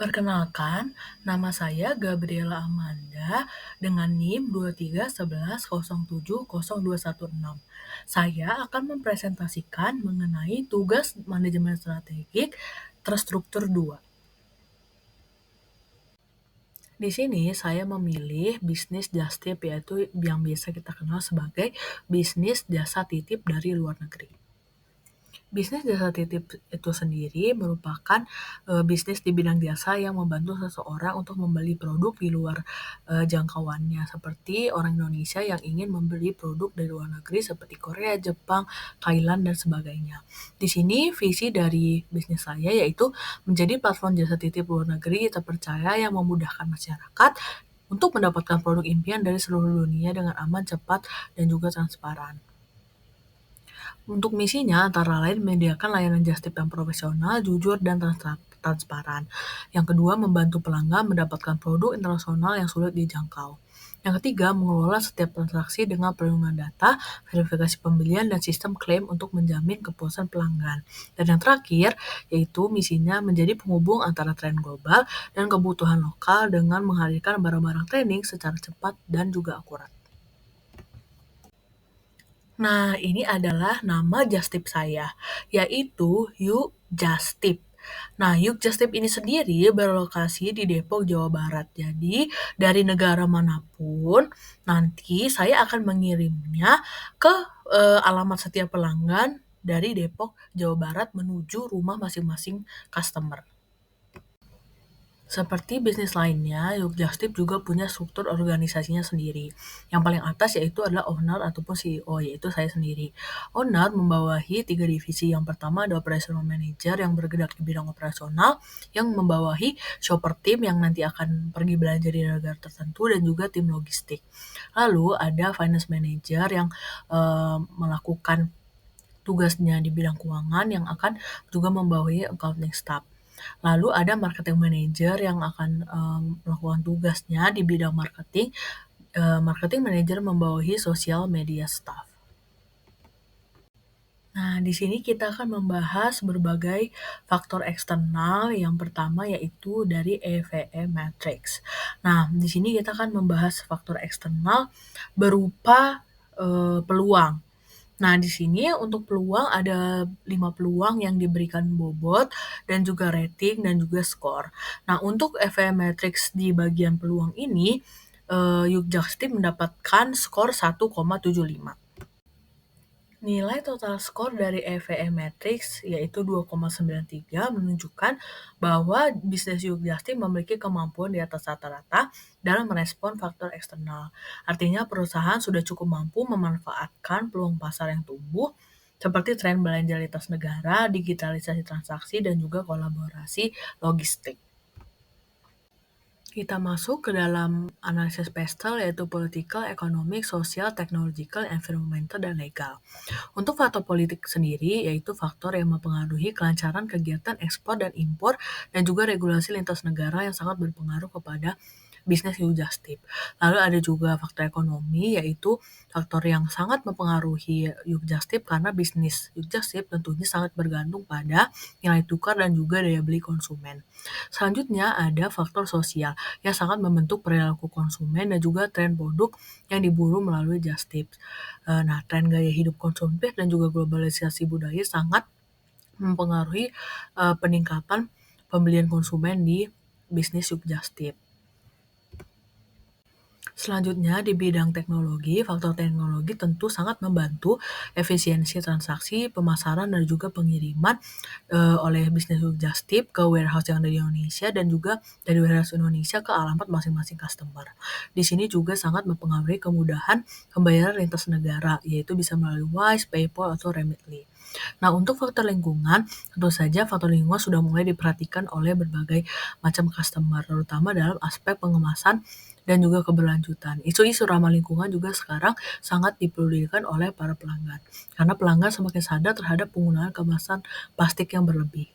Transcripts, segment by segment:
Perkenalkan, nama saya Gabriela Amanda dengan NIM 231107026. Saya akan mempresentasikan mengenai tugas manajemen strategik terstruktur 2. Di sini saya memilih bisnis just tip, yaitu yang biasa kita kenal sebagai bisnis jasa titip dari luar negeri. Bisnis jasa titip itu sendiri merupakan bisnis di bidang jasa yang membantu seseorang untuk membeli produk di luar jangkauannya, seperti orang Indonesia yang ingin membeli produk dari luar negeri seperti Korea, Jepang, Thailand, dan sebagainya. Di sini visi dari bisnis saya yaitu menjadi platform jasa titip luar negeri terpercaya yang memudahkan masyarakat untuk mendapatkan produk impian dari seluruh dunia dengan aman, cepat, dan juga transparan. Untuk misinya antara lain menyediakan layanan just tip yang profesional, jujur, dan transparan. Yang kedua, membantu pelanggan mendapatkan produk internasional yang sulit dijangkau. Yang ketiga, mengelola setiap transaksi dengan perlindungan data, verifikasi pembelian, dan sistem klaim untuk menjamin kepuasan pelanggan. Dan yang terakhir, yaitu misinya menjadi penghubung antara tren global dan kebutuhan lokal dengan menghadirkan barang-barang trending secara cepat dan juga akurat. Nah, ini adalah nama just tip saya, yaitu Yuk Just Tip. Nah, Yuk Just Tip ini sendiri berlokasi di Depok, Jawa Barat. Jadi, dari negara manapun, nanti saya akan mengirimnya ke alamat setiap pelanggan dari Depok, Jawa Barat menuju rumah masing-masing customer. Seperti bisnis lainnya, Yogyakarta juga punya struktur organisasinya sendiri. Yang paling atas yaitu adalah owner ataupun CEO, yaitu saya sendiri. Owner membawahi 3 divisi. Yang pertama ada operational manager yang bergerak di bidang operasional, yang membawahi shopper team yang nanti akan pergi belanja di negara tertentu, dan juga tim logistik. Lalu ada finance manager yang melakukan tugasnya di bidang keuangan yang akan juga membawahi accounting staff. Lalu ada marketing manager yang akan melakukan tugasnya di bidang marketing. Marketing manager membawahi social media staff. Nah, di sini kita akan membahas berbagai faktor eksternal. Yang pertama yaitu dari EVE Matrix. Nah, di sini kita akan membahas faktor eksternal berupa peluang. Nah, di sini untuk peluang ada 5 peluang yang diberikan bobot dan juga rating dan juga skor. Nah, untuk EVE Matrix di bagian peluang ini, Yogyakarta mendapatkan skor 1,75. Nilai total skor dari EVE Matrix yaitu 2,93 menunjukkan bahwa bisnis Yogyakarta memiliki kemampuan di atas rata-rata dalam merespon faktor eksternal. Artinya perusahaan sudah cukup mampu memanfaatkan peluang pasar yang tumbuh seperti tren belanja lintas negara, digitalisasi transaksi, dan juga kolaborasi logistik. Kita masuk ke dalam analisis PESTEL yaitu political, economic, social, technological, environmental, dan legal. Untuk faktor politik sendiri yaitu faktor yang mempengaruhi kelancaran kegiatan ekspor dan impor dan juga regulasi lintas negara yang sangat berpengaruh kepada bisnis Yujastip. Lalu ada juga faktor ekonomi yaitu faktor yang sangat mempengaruhi Yujastip karena bisnis Yujastip tentunya sangat bergantung pada nilai tukar dan juga daya beli konsumen. Selanjutnya ada faktor sosial yang sangat membentuk perilaku konsumen dan juga tren produk yang diburu melalui Just Tips. Nah, tren gaya hidup konsumtif dan juga globalisasi budaya sangat mempengaruhi peningkatan pembelian konsumen di bisnis Just Tip. Selanjutnya di bidang teknologi, faktor teknologi tentu sangat membantu efisiensi transaksi, pemasaran, dan juga pengiriman oleh bisnis Just Tip ke warehouse yang ada di Indonesia dan juga dari warehouse Indonesia ke alamat masing-masing customer. Di sini juga sangat mempengaruhi kemudahan pembayaran lintas negara, yaitu bisa melalui Wise, PayPal, atau Remitly. Nah, untuk faktor lingkungan, tentu saja faktor lingkungan sudah mulai diperhatikan oleh berbagai macam customer, terutama dalam aspek pengemasan dan juga keberlanjutan. Isu-isu ramah lingkungan juga sekarang sangat dipedulikan oleh para pelanggan, karena pelanggan semakin sadar terhadap penggunaan kemasan plastik yang berlebih.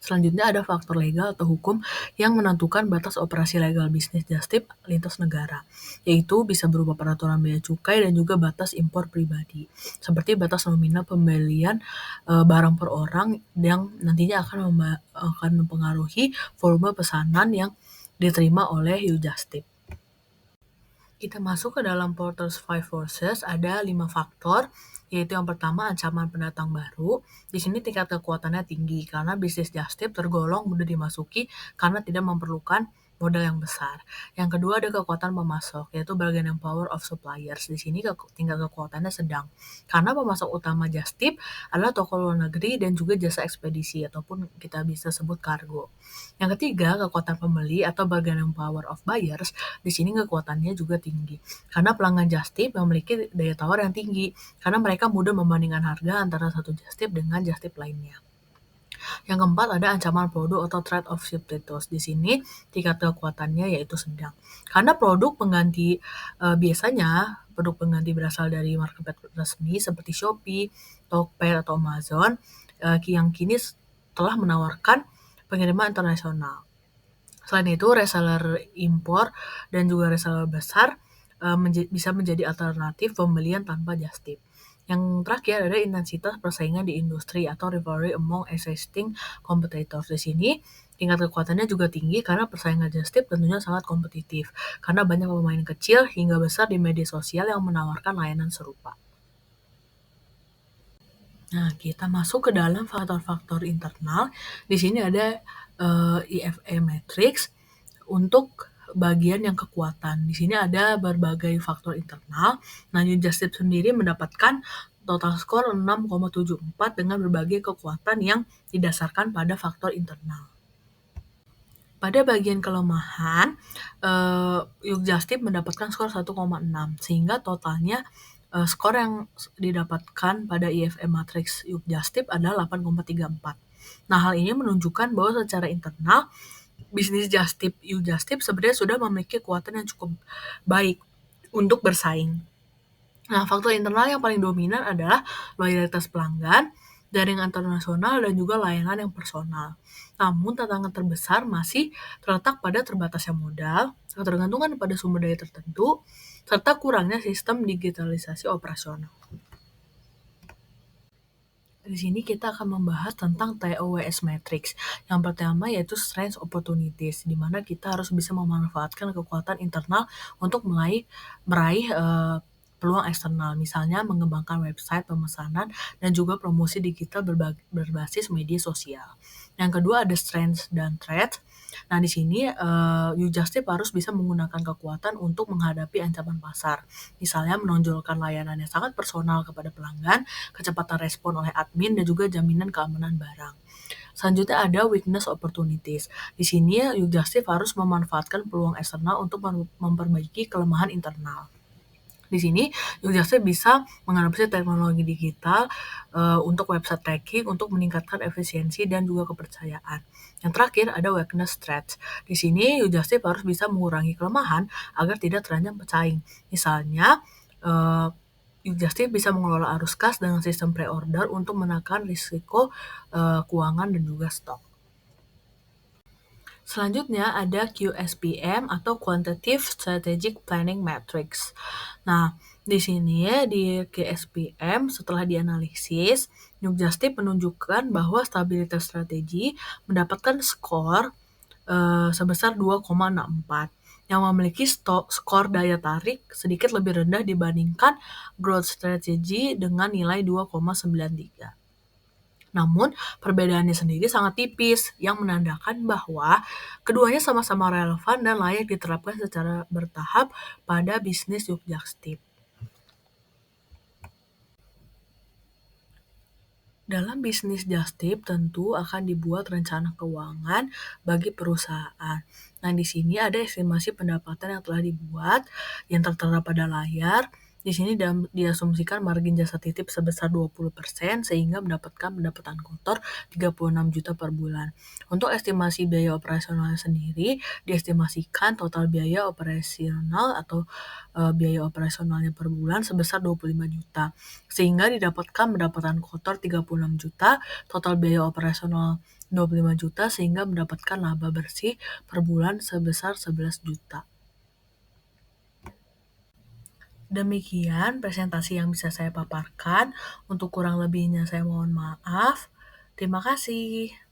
Selanjutnya ada faktor legal atau hukum yang menentukan batas operasi legal bisnis just tip lintas negara, yaitu bisa berupa peraturan bea cukai dan juga batas impor pribadi, seperti batas nominal pembelian barang per orang yang nantinya akan mempengaruhi volume pesanan yang diterima oleh You Just Tip. Kita masuk ke dalam Porter's Five Forces, ada 5 faktor, yaitu yang pertama ancaman pendatang baru. Di sini tingkat kekuatannya tinggi karena bisnis just tip tergolong mudah dimasuki karena tidak memerlukan modal yang besar. Yang kedua ada kekuatan pemasok, yaitu bargaining power of suppliers. Di sini tingkat kekuatannya sedang. Karena pemasok utama just tip adalah toko luar negeri dan juga jasa ekspedisi ataupun kita bisa sebut kargo. Yang ketiga, kekuatan pembeli atau bargaining power of buyers. Di sini kekuatannya juga tinggi. Karena pelanggan just tip memiliki daya tawar yang tinggi karena mereka mudah membandingkan harga antara satu just tip dengan just tip lainnya. Yang keempat ada ancaman produk atau threat of substitutes. Di sini tingkat kekuatannya yaitu sedang. Karena biasanya produk pengganti berasal dari marketplace resmi seperti Shopee, Tokped atau Amazon yang kini telah menawarkan pengiriman internasional. Selain itu, reseller impor dan juga reseller besar bisa menjadi alternatif pembelian tanpa just tip. Yang terakhir ada intensitas persaingan di industri atau rivalry among existing competitors. Di sini tingkat kekuatannya juga tinggi karena persaingan just tip tentunya sangat kompetitif karena banyak pemain kecil hingga besar di media sosial yang menawarkan layanan serupa. Nah, kita masuk ke dalam faktor-faktor internal. Di sini ada IFE matrix untuk bagian yang kekuatan. Di sini ada berbagai faktor internal. Nah, New Just Tip sendiri mendapatkan total skor 6,74 dengan berbagai kekuatan yang didasarkan pada faktor internal. Pada bagian kelemahan, Yug Just Tip mendapatkan skor 1,6 sehingga totalnya skor yang didapatkan pada IFE matrix Yug Just Tip adalah 8,34. Nah, hal ini menunjukkan bahwa secara internal bisnis Just Tip, You Just Tip sebenarnya sudah memiliki kekuatan yang cukup baik untuk bersaing. Nah, faktor internal yang paling dominan adalah loyalitas pelanggan, jaringan internasional, dan juga layanan yang personal. Namun, tantangan terbesar masih terletak pada terbatasnya modal, ketergantungan pada sumber daya tertentu, serta kurangnya sistem digitalisasi operasional. Di sini kita akan membahas tentang TOWS matrix. Yang pertama yaitu strengths opportunities, di mana kita harus bisa memanfaatkan kekuatan internal untuk meraih peluang eksternal, misalnya mengembangkan website pemesanan dan juga promosi digital berbasis media sosial. Yang kedua ada strengths dan threats. Nah, di sini You Just Tip harus bisa menggunakan kekuatan untuk menghadapi ancaman pasar. Misalnya menonjolkan layanan yang sangat personal kepada pelanggan, kecepatan respon oleh admin, dan juga jaminan keamanan barang. Selanjutnya ada weakness opportunities. Di sini You Just Tip harus memanfaatkan peluang eksternal untuk memperbaiki kelemahan internal. Di sini, Yogyakarta bisa mengadopsi teknologi digital untuk website tracking untuk meningkatkan efisiensi dan juga kepercayaan. Yang terakhir ada weakness threats. Di sini, Yogyakarta harus bisa mengurangi kelemahan agar tidak terancam pesaing. Misalnya, Yogyakarta bisa mengelola arus kas dengan sistem pre-order untuk menekan risiko keuangan dan juga stok. Selanjutnya ada QSPM atau Quantitative Strategic Planning Matrix. Nah, di sini di QSPM setelah dianalisis, New Just Tip menunjukkan bahwa stabilitas strategi mendapatkan skor sebesar 2,64 yang memiliki skor daya tarik sedikit lebih rendah dibandingkan growth strategy dengan nilai 2,93. Namun, perbedaannya sendiri sangat tipis, yang menandakan bahwa keduanya sama-sama relevan dan layak diterapkan secara bertahap pada bisnis Yogyakarta. Dalam bisnis just tip tentu akan dibuat rencana keuangan bagi perusahaan. Nah, di sini ada estimasi pendapatan yang telah dibuat yang tertera pada layar. Di sini diasumsikan margin jasa titip sebesar 20% sehingga mendapatkan pendapatan kotor 36 juta per bulan. Untuk estimasi biaya operasionalnya sendiri, diestimasikan total biaya operasional atau biaya operasionalnya per bulan sebesar 25 juta. Sehingga didapatkan pendapatan kotor 36 juta, total biaya operasional 25 juta sehingga mendapatkan laba bersih per bulan sebesar 11 juta. Demikian presentasi yang bisa saya paparkan. Untuk kurang lebihnya saya mohon maaf. Terima kasih.